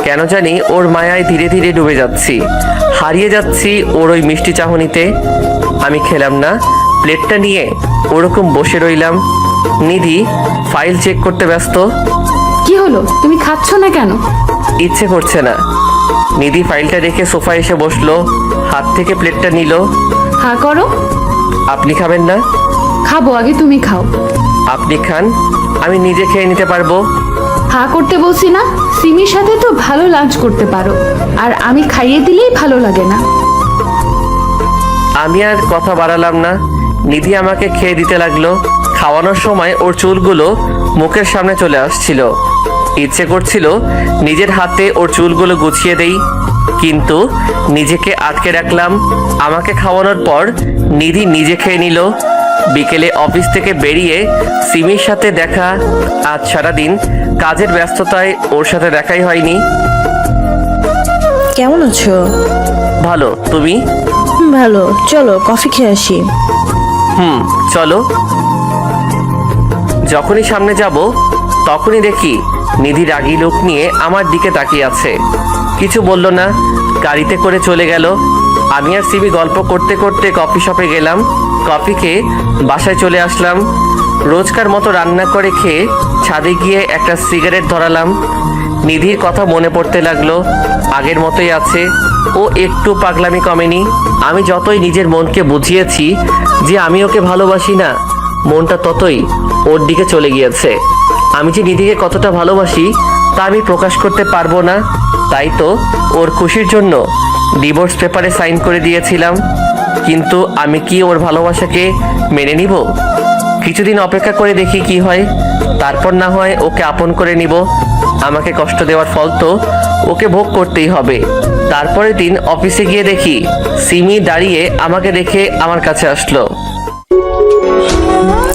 কেন জানি ওর মায়ায় ধীরে ধীরে ডুবে যাচ্ছি, হারিয়ে যাচ্ছি ওর ওই মিষ্টি চাহনিতে। আমি খেলাম না, প্লেটটা নিয়ে ওরকম বসে রইলাম। নিধি ফাইল চেক করতে ব্যস্ত।
কি হলো, তুমি খাচ্ছ না কেন?
ইচ্ছে করছে না। নিধি ফাইলটা রেখে সোফায় এসে বসলো, হাত থেকে প্লেটটা নিল।
হা করো।
আপনি খাবেন না?
খাবো, আগে তুমি খাও।
আপনি খান, আমি নিজে খেয়ে নিতে পারবো।
হা করতে বলছি না? সিমির সাথে তো ভালো লাঞ্চ করতে পারো, আর আমি খাইয়ে দিলেই ভালো লাগে না।
আমি আর কথা বাড়ালাম না। নিধি আমাকে খেয়ে দিতে লাগলো। খাওয়ানোর সময় ওর চুলগুলো মুখের সামনে চলে আসছিল। ইচ্ছে করছিল নিজের হাতে ওর চুলগুলো গুছিয়ে দেই, কিন্তু নিজেকে আটকে রাখলাম। আমাকে খাওয়ানোর পর নিধি নিজে খেয়ে নিল। বিকেলে অফিস থেকে বেরিয়ে সিমির সাথে দেখা। আজ সারাদিন কাজের ব্যস্ততায় ওর সাথে দেখাই হয়নি।
কেমন আছো?
ভালো, তুমি?
ভালো, চলো কফি খেয়ে আসি।
চলো। যখনই সামনে যাব তখনই দেখি নিধি রাগী লোক নিয়ে আমার দিকে তাকিয়ে আছে। কিছু বলল না, গাড়িতে করে চলে গেল। আমি আর সিমি গল্প করতে করতে কফি শপে গেলাম। কফি খেয়ে বাসায় চলে আসলাম। রোজকার মতো রান্না করে খেয়ে ছাদে গিয়ে একটা সিগারেট ধরালাম। নিধির কথা মনে পড়তে লাগলো, আগের মতোই আছে। ও একটু পাগলামি কমেনি। আমি যতই নিজের মনকে বুঝিয়েছি যে আমি ওকে ভালোবাসি না, মনটা ততই ওর দিকে চলে গিয়েছে। আমি যে নিধিকে কতটা ভালোবাসি তা আমি প্রকাশ করতে পারবো না, তাই তো ওর খুশির জন্য ডিভোর্স পেপারে সাইন করে দিয়েছিলাম। কিন্তু আমি কি ওর ভালোবাসাকে মেনে নিব? কিছুদিন অপেক্ষা করে দেখি কি হয়, তারপর না হয় ওকে আপন করে নিব। আমাকে কষ্ট দেওয়ার ফল তো ওকে ভোগ করতেই হবে। তারপরের দিন অফিসে গিয়ে দেখি সিমি দাঁড়িয়ে আমাকে দেখে আমার কাছে আসলো।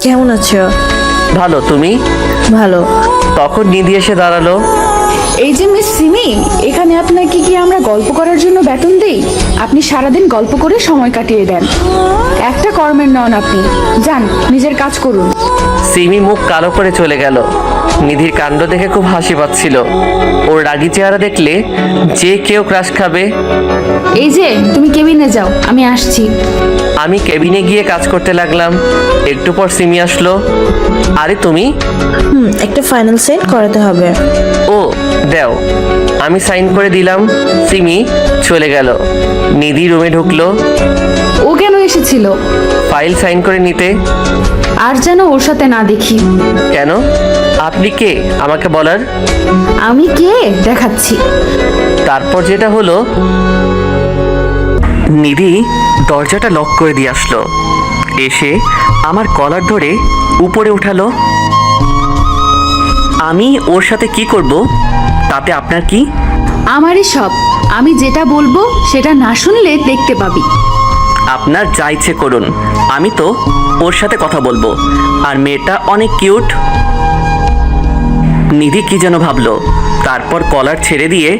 কেমন আছো?
ভালো, তুমি?
ভালো।
তখন নিধি এসে দাঁড়ালো।
এই যে মিস সিমি, এখানে আপনাকে কি আমরা গল্প করার জন্য বেতন দেই? আপনি সারাদিন গল্প করে সময় কাটিয়ে দেন, একটা কর্মের নন আপনি। যান, নিজের কাজ করুন।
সিমি মুখ কালো করে চলে গেল। নিধির কাণ্ড দেখে খুব হাসি পাচ্ছিল। ওর রাগী চেহারা দেখলে যে কেউ ক্রাশ খাবে।
এই যে তুমি কেবিনে যাও, আমি আসছি।
আমি কেবিনে গিয়ে কাজ করতে লাগলাম। একটু পর সিমি আসলো। আরে তুমি?
একটা ফাইনাল সেট করাতে হবে।
ও দেও। আমি সাইন করে দিলাম। সিমি চলে গেল। নিধি রুমে ঢুকলো।
ও কেন এসেছিল?
ফাইল সাইন করে নিতে।
আর যেন ওর সাথে না দেখি।
কেন? আপনি কে আমাকে বলার?
আমি কে দেখাচ্ছি।
তারপর যেটা হলো, নিধি দরজাটা লক করে দিয়ে আসলো। এসে আমার কলার ধরে উপরে উঠালো। আমি ওর সাথে কি করব তাতে আপনার কি?
আমারই সব। আমি যেটা বলবো সেটা না শুনলে দেখতে পাবি।
আপনার যা ইচ্ছে করুন, আমি তো ওর সাথে কথা বলবো। আর মেয়েটা অনেক কিউট। নিধি কি যেন ভাবলো, তারপর কলার ছেড়ে দিয়ে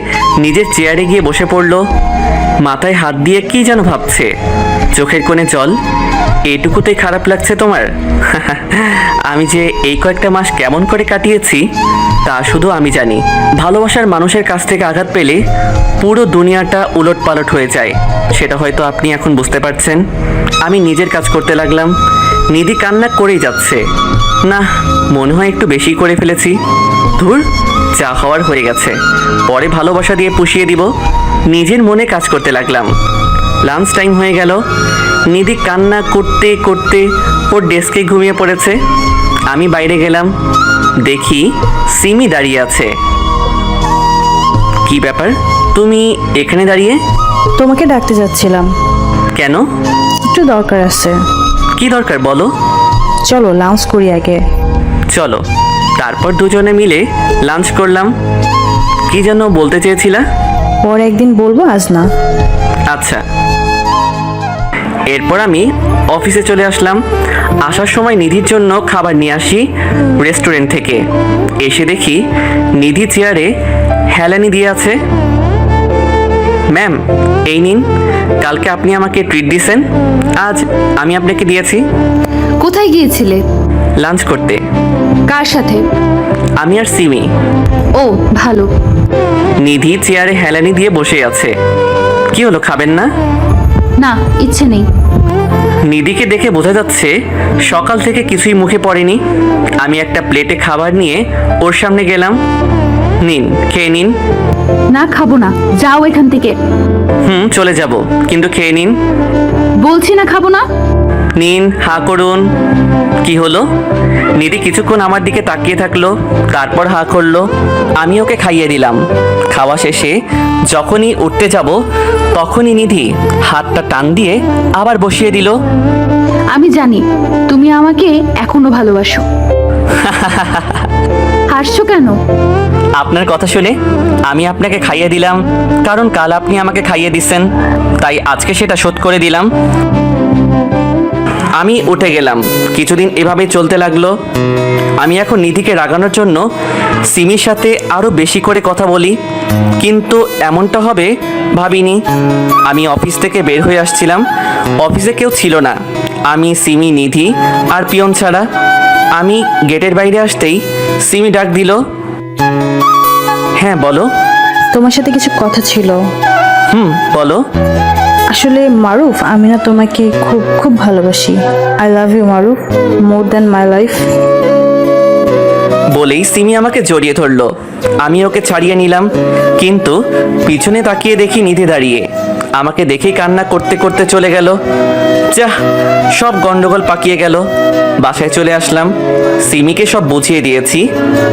নিজের চেয়ারে গিয়ে বসে পড়লো। মাথায় হাত দিয়ে কি যেন ভাবছে, চোখের কোণে জল। এইটুকুতেই খারাপ লাগছে তোমার? আমি যে এই কয়েকটা মাস কেমন করে কাটিয়েছি তা শুধু আমি জানি। ভালোবাসার মানুষের কাছ থেকে আঘাত পেলে পুরো দুনিয়াটা উলটপালট হয়ে যায়, সেটা হয়তো আপনি এখন বুঝতে পারছেন। আমি নিজের কাজ করতে লাগলাম। নিধি কান্না করেই যাচ্ছে। না, মনে হয় একটু বেশি করে ফেলেছি। ধুর, যা হওয়ার হয়ে গেছে, পরে ভালোবাসা দিয়ে পুষিয়ে দিব। নিজের মনে কাজ করতে লাগলাম। লাঞ্চ টাইম হয়ে গেল। নিধি কান্না করতে করতে ওর ডেস্কে ঘুমিয়ে পড়েছে। আমি বাইরে গেলাম, দেখি সিমি দাঁড়িয়ে আছে। কি ব্যাপার, তুমি এখানে দাঁড়িয়ে?
তোমাকে ডাকতে যাচ্ছিলাম।
কেন?
একটু দরকার আছে।
কি দরকার বলো?
চলো লাঞ্চ করি আগে।
চলো। তারপর দুজনে মিলে লাঞ্চ করলাম। কি যেন বলতে চেয়েছিলা?
পরে একদিন বলবো, আজ না।
আচ্ছা। এরপর আমি অফিসে চলে আসলাম। আসার সময় নিধির জন্য খাবার নিয়ে আসি রেস্টুরেন্ট থেকে। এসে দেখি নিধি চেয়ারে হেলানি দিয়ে আছে। ম্যাম, এই নিন, কালকে আপনি আমাকে ট্রিট দিয়েছেন, আজ আমি আপনাকে দিয়েছি।
কোথায় গিয়েছিলে?
লাঞ্চ করতে।
কার সাথে?
আমি আর সিমি।
ও ভালো।
নিধি চেয়ারে হেলানি দিয়ে বসে আছে। কি হলো, খাবেন না?
না, ইচ্ছে নেই।
নিধিকে দেখে বোঝা যাচ্ছে সকাল থেকে কিছুই মুখে পড়েনি। আমি একটা প্লেটে খাবার নিয়ে ওর সামনে গেলাম। নিন, খেয়ে নিন।
না, খাবো না, যাও এখান থেকে।
চলে যাব, কিন্তু খেয়ে নিন।
বলছি না, খাবো না।
নিন, হাঁ করুন। কি হলো? নিধি কিছুক্ষণ আমার দিকে তাকিয়ে থাকলো, তারপর হাঁ করলো। আমি ওকে খাইয়ে দিলাম। খাওয়া শেষে যখনই উঠতে যাব তখনই নিধি হাতটা টান দিয়ে আবার বসিয়ে দিল।
আমি জানি তুমি আমাকে এখনো ভালোবাসো। হাসছো কেন?
আপনার কথা শুনে আমি আপনাকে খাইয়ে দিলাম, কারণ কাল আপনি আমাকে খাইয়ে দিচ্ছেন, তাই আজকে সেটা শোধ করে দিলাম। আমি উঠে গেলাম। কিছুদিন এভাবে চলতে লাগলো। আমি এখন নিধিকে রাগানোর জন্য সিমির সাথে আরও বেশি করে কথা বলি, কিন্তু এমনটা হবে ভাবিনি। আমি অফিস থেকে বের হয়ে আসছিলাম। অফিসে কেউ ছিল না, আমি, সিমি, নিধি আর পিয়ন ছাড়া। আমি গেটের বাইরে আসতেই সিমি ডাক দিল। হ্যাঁ বলো।
তোমার সাথে কিছু কথা ছিল।
বলো।
আসলে মারুফ, আমি না তোমাকে খুব খুব ভালোবাসি। I love you Maruf, more than my life.
বলেই সিমি আমাকে জড়িয়ে ধরলো। আমি ওকে ছাড়িয়ে নিলাম, কিন্তু পিছনে তাকিয়ে দেখি নিধি দাঁড়িয়ে। আমাকে দেখেই কান্না করতে করতে চলে গেল। যাহ, সব গন্ডগোল পাকিয়ে গেল। বাসায় চলে আসলাম। সিমিকে সব বুঝিয়ে দিয়েছি,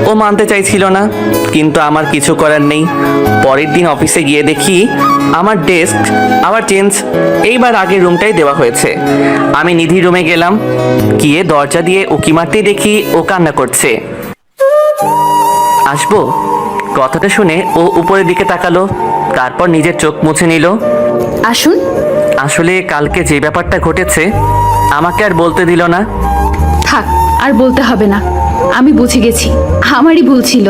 ও মানতে চাইছিল না, কিন্তু আমার কিছু করার নেই। পরের দিন অফিসে গিয়ে দেখি আমার ডেস্ক আবার চেঞ্জ, এইবার আগের রুমটাই দেওয়া হয়েছে। আমি নিধির রুমে গেলাম, গিয়ে দরজা দিয়ে উকি মারতেই দেখি ও কান্না করছে। আসবো? কথাটা শুনে ও উপরের দিকে তাকালো, তারপর নিজের চোখ মুছে নিল।
আসুন।
আসলে কালকে যে ব্যাপারটা ঘটেছে আমাকে আর বলতে দিল না।
থাক, আর বলতে হবে না। আমি বুঝে গেছি, আমারই ভুল ছিল।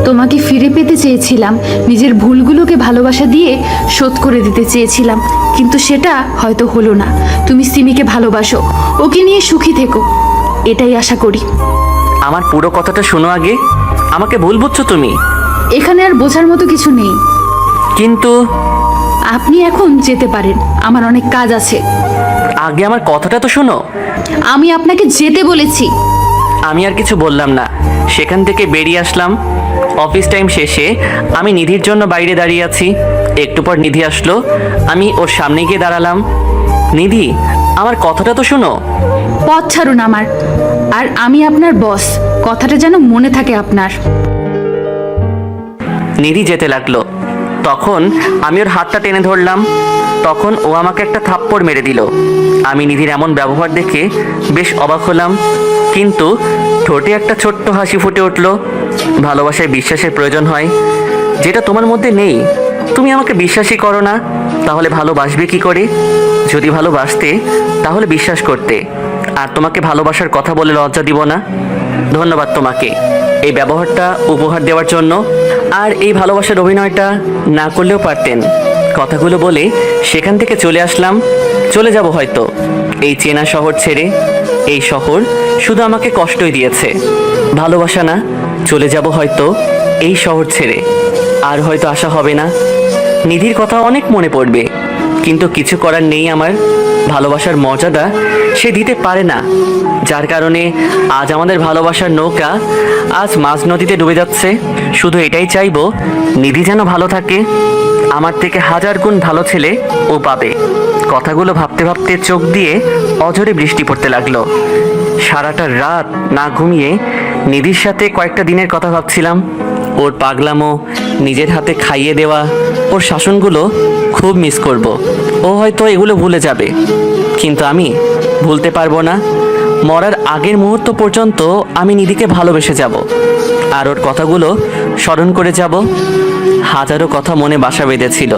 তোমাকে ফিরে পেতে চেয়েছিলাম, নিজের ভুলগুলোকে ভালোবাসা দিয়ে শোধ করে দিতে চেয়েছিলাম, কিন্তু সেটা হয়তো হলো না। তুমি সিমিকে ভালোবাসো, ওকে নিয়ে সুখী থেকো, এটাই আশা করি।
আমার পুরো কথাটা শোনো আগে। আমাকে ভুল বুঝছো তুমি।
এখানে আর বোঝার মতো কিছু নেই।
কিন্তু
আপনি এখন যেতে পারেন, আমার অনেক কাজ আছে।
আগে আমার কথাটা তো শোনো।
আমি আপনাকে যেতে বলেছি।
আমি আর কিছু বললাম না, সেখান থেকে বেরিয়ে আসলাম। অফিস টাইম শেষে আমি নিধির জন্য বাইরে দাঁড়িয়ে আছি। একটু পর নিধি আসলো, আমি ওর সামনে গিয়ে দাঁড়ালাম। নিধি, আমার কথাটা তো শোনো।
পথ ছাড়ুন আমার, আর আমি আপনার বস, কথাটা যেন মনে থাকে আপনার।
নিধি যেতে লাগলো, তখন আমি ওর হাতটা টেনে ধরলাম। তখন ও আমাকে একটা থাপ্পড় মেরে দিল। আমি নিধির এমন ব্যবহার দেখে বেশ অবাক হলাম, কিন্তু ঠোঁটে একটা ছোট্ট হাসি ফুটে উঠল। ভালোবাসায় বিশ্বাসের প্রয়োজন হয়, যেটা তোমার মধ্যে নেই। তুমি আমাকে বিশ্বাসই করো না, তাহলে ভালোবাসবে কি করে? যদি ভালোবাসতে তাহলে বিশ্বাস করতে, আর তোমাকে ভালোবাসার কথা বলে লজ্জা দিব না। ধন্যবাদ তোমাকে এই ব্যবহারটা উপহার দেওয়ার জন্য। আর এই ভালোবাসার অভিনয়টা না করলেও পারতেন। কথাগুলো বলে সেখান থেকে চলে আসলাম। চলে যাব হয়তো এই চেনা শহর ছেড়ে। এই শহর শুধু আমাকে কষ্টই দিয়েছে, ভালোবাসা না। চলে যাব হয়তো এই শহর ছেড়ে, আর হয়তো আশা হবে না। নিধির কথা অনেক মনে পড়বে, কিন্তু কিছু করার নেই আমার। ভালোবাসার মর্যাদা সে দিতে পারে না, যার কারণে আজ আমাদের ভালোবাসার নৌকা আজ মাঝ নদীতে ডুবে যাচ্ছে। শুধু এটাই চাইবো, নিধি যেন ভালো থাকে। আমার থেকে হাজার গুণ ভালো ছেলে ও পাবে। কথাগুলো ভাবতে ভাবতে চোখ দিয়ে অঝরে বৃষ্টি পড়তে লাগলো। সারাটা রাত না ঘুমিয়ে নিধির সাথে কয়েকটা দিনের কথা ভাবছিলাম। ওর পাগলামো, নিজের হাতে খাইয়ে দেওয়া, ওর শাসনগুলো খুব মিস করব। ও হয়তো এগুলো ভুলে যাবে, কিন্তু আমি ভুলতে পারবো না। মরার আগের মুহূর্ত পর্যন্ত আমি নিধিকে ভালোবেসে যাব, আর ওর কথাগুলো স্মরণ করে যাব। হাজারো কথা মনে বাসা বেঁধেছিল,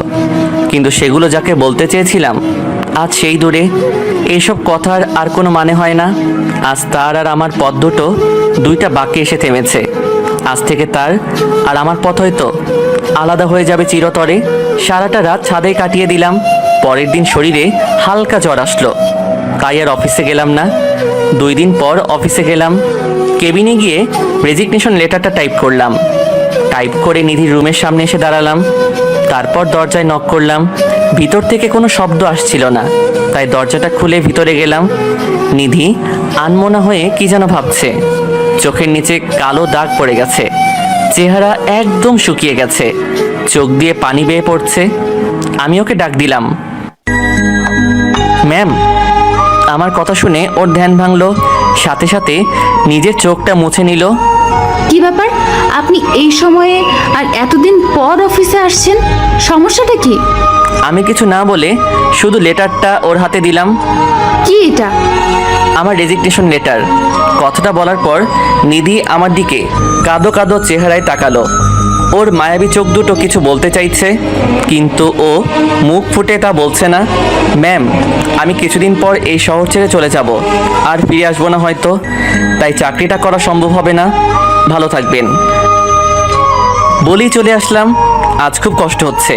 কিন্তু সেগুলো যাকে বলতে চেয়েছিলাম আজ সেই দূরে। এইসব কথার আর কোনো মানে হয় না। আজ তার আর আমার পথ দুটো দুইটা বাঁকে এসে থেমেছে। আজ থেকে তার আর আমার পথ হয়তো আলাদা হয়ে যাবে চিরতরে। সারাটা রাত ছাদে কাটিয়ে দিলাম। পরের দিন শরীরে হালকা জ্বর আসলো, তাই আর অফিসে গেলাম না। 2 দিন পর অফিসে গেলাম। কেবিনে গিয়ে রেজিগনেশন লেটারটা টাইপ করলাম। টাইপ করে নিধির রুমের সামনে এসে দাঁড়ালাম। তারপর দরজায় নক করলাম। ভিতর থেকে কোনো শব্দ আসছিল না, তাই দরজাটা খুলে ভিতরে গেলাম। নিধি আনমনা হয়ে কি যেন ভাবছে। চোখের নিচে কালো দাগ পড়ে গেছে, চেহারা একদম শুকিয়ে গেছে, চোখ দিয়ে পানি বেয়ে পড়ছে। আমি ওকে ডাক দিলাম, ম্যাম। আমার কথা শুনে ওর ধ্যান ভাঙলো, সাথে সাথে নিজের চোখটা মুছে নিল।
কি ব্যাপার, আপনি এই সময়ে আর এতদিন পর অফিসে আসছেন? সমস্যাটা কি?
আমি কিছু না বলে শুধু লেটারটা ওর হাতে দিলাম।
কি এটা?
আমার রেজিগনেশন লেটার। কথাটা বলার পর নিধি আমার দিকে কাঁদো কাঁদো চেহারায় তাকালো। ওর মায়াবী চোখ দুটো কিছু বলতে চাইছে, কিন্তু ও মুখ ফুটে তা বলছে না। ম্যাম, আমি কিছুদিন পর এই শহর ছেড়ে চলে যাব, আর ফিরে আসবো না হয়তো, তাই চাকরিটা করা সম্ভব হবে না। ভালো থাকবেন বলেই চলে আসলাম। আজ খুব কষ্ট হচ্ছে।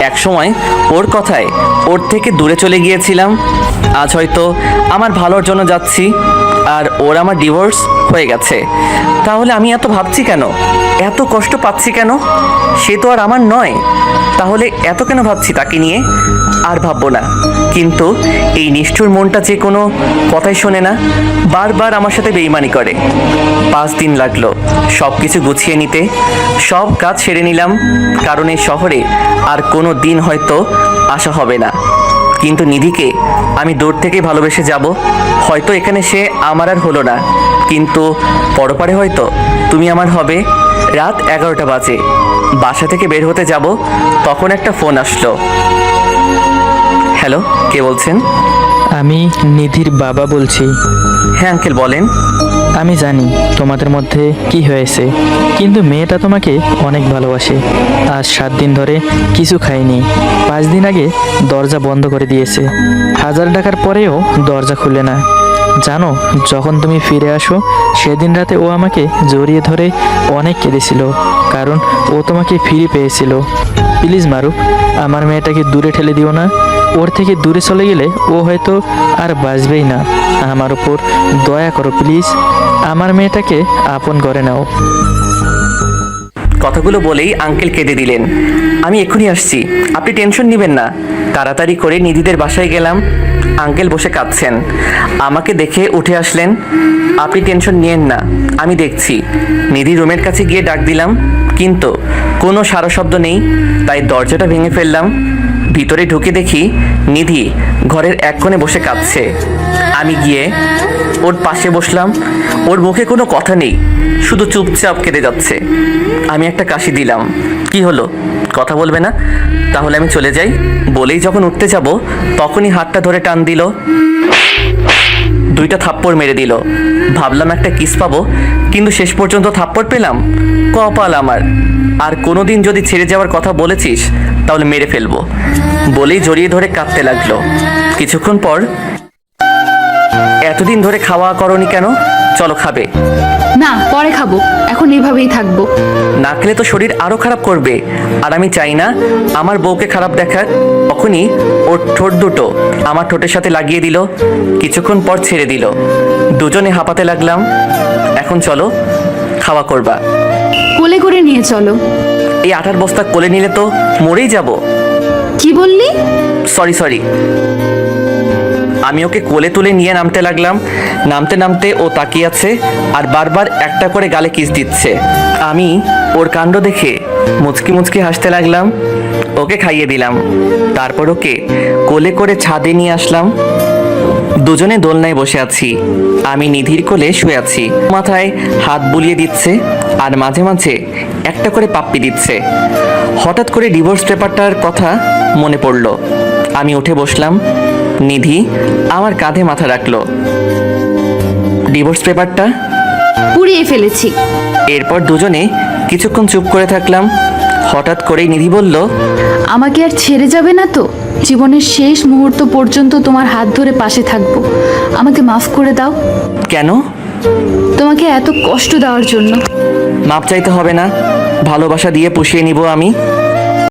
এক সময় ওর কথায় ওর থেকে দূরে চলে গিয়েছিলাম, আজ হয়তো আমার ভালোর জন্য যাচ্ছি, আর ওর আমার ডিভোর্স হয়ে গেছে। তাহলে আমি এত ভাবছি কেন, এত কষ্ট পাচ্ছি কেন? সে তো আর আমার নয়। তাহলে এত কেন ভাবছি তাকে নিয়ে? আর ভাববো না। কিন্তু এই নিষ্ঠুর মনটা যে কোনো কথাই শোনে না, বারবার আমার সাথে বেইমানি করে। 5 দিন লাগলো সব কিছু গুছিয়ে নিতে। সব কাজ সেরে নিলাম, কারণ এই শহরে আর কোনো দিন হয়তো আসা হবে না। কিন্তু নিধিকে আমি দূর থেকে ভালোবেসে যাব। হয়তো এখানে সে আমার আর হলো না, কিন্তু পরপারে হয়তো তুমি আমার হবে। রাত 11টা বাজে, বাসা থেকে বের হতে যাব, তখন একটা ফোন আসলো। হ্যালো, কে বলছেন?
আমি নিধির বাবা বলছি।
হ্যাঁ আঙ্কেল, বলেন।
আমি জানি তোমাদের মধ্যে কি হয়েছে, কিন্তু মেয়েটা তোমাকে অনেক ভালোবাসে। আজ 7 দিন ধরে কিছু খায়নি। 5 দিন আগে দরজা বন্ধ করে দিয়েছে। 1000 টাকার পরেও দরজা খুলে না। জানো, যখন তুমি ফিরে আসো সেদিন রাতে ও আমাকে জড়িয়ে ধরে অনেক কেঁদেছিল, কারণ ও তোমাকে ফিরে পেয়েছিল। প্লিজ মারুফ, আমার মেয়েটাকে দূরে ঠেলে দিও না। ওর থেকে দূরে চলে গেলে ও হয়তো আর বাঁচবেই না। আমার উপর দয়া করো প্লিজ, আমার মেয়েটাকে আপন করে নাও।
কথাগুলো বলেই আঙ্কেল কেঁদে দিলেন। আমি এক্ষুনি আসছি, আপনি টেনশন নেবেন না। তাড়াতাড়ি করে নিধিদের বাসায় গেলাম। আঙ্কেল বসে কাঁদছেন, আমাকে দেখে উঠে আসলেন। আপনি টেনশন নিয়েন না, আমি দেখছি। নিধি রুমের কাছে গিয়ে ডাক দিলাম, কিন্তু কোনো সারা শব্দ নেই। তাই দরজাটা ভেঙে ফেললাম। ভিতরে ঢুকে দেখি নিধি ঘরের এক কোণে বসে কাঁদছে। আমি গিয়ে ওর পাশে বসলাম। ওর মুখে কোনো কথা নেই, শুধু চুপচাপ কেঁদে যাচ্ছে। আমি একটা কাশি দিলাম। কি হলো, কথা বলবে না? তাহলে আমি চলে যাই। বলেই যখন উঠতে যাব, তখনই হাতটা ধরে টান দিল। 2টা থাপ্পড় মেরে দিল। ভাবলাম একটা কিস পাবো, কিন্তু শেষ পর্যন্ত থাপ্পড় পেলাম। কপাল আমার। আর কোনোদিন যদি ছেড়ে যাওয়ার কথা বলেছিস, তাহলে মেরে ফেলবো। বলেই জড়িয়ে ধরে কাঁদতে লাগলো। কিছুক্ষণ পর, এতদিন ধরে খাওয়া করনি কেন? চলো খাবে।
না, পরে খাবো, এখন এইভাবেই থাকবো।
না খেলে তো শরীর আরো খারাপ করবে, আর আমি চাই না আমার বউকে খারাপ দেখাক। তখনই ওর ঠোঁট দুটো আমার ঠোঁটের সাথে লাগিয়ে দিল। কিছুক্ষণ পর ছেড়ে দিল। দুজনে হাঁপাতে লাগলাম। এখন চলো, খাওয়া করবা।
কোলে করে নিয়ে চলো।
এই আটার বস্তা কোলে নিলে তো মরেই যাব।
কি বললি?
সরি। আমি ওকে কোলে তুলে নিয়ে নামতে লাগলাম। নামতে নামতে ও তাকিয়ে আছে আর বারবার একটা করে গালে কিস দিচ্ছে। আমি ওর কাণ্ড দেখে মুচকি মুচকি হাসতে লাগলাম। ওকে খাইয়ে দিলাম। তারপর ওকে কোলে করে ছাদে নিয়ে আসলাম। দুজনে দোলনায় বসে আছি। আমি নিধির কোলে শুয়ে আছি। মাথায় হাত বুলিয়ে দিচ্ছে আর মাঝে মাঝে একটা করে পাপ্পি দিচ্ছে। হঠাৎ করে ডিভোর্স পেপারটার কথা মনে পড়ল। আমি উঠে বসলাম। নিধি আমার কাঁধে মাথা রাখলো। ডিভোর্স পেপারটা
পুড়িয়ে ফেলেছি।
এরপর দুজনে কিছুক্ষণ চুপ করে থাকলাম। হঠাৎ করেই নিধি বলল,
আমাকে আর ছেড়ে যাবে না তো? জীবনের শেষ মুহূর্ত পর্যন্ত তোমার হাত ধরে পাশে থাকবো। আমাকে মাফ করে দাও।
কেন?
তোমাকে এত কষ্ট দেওয়ার জন্য।
মাপ চাইতে হবে না, ভালোবাসা দিয়ে পুষিয়ে নিব আমি।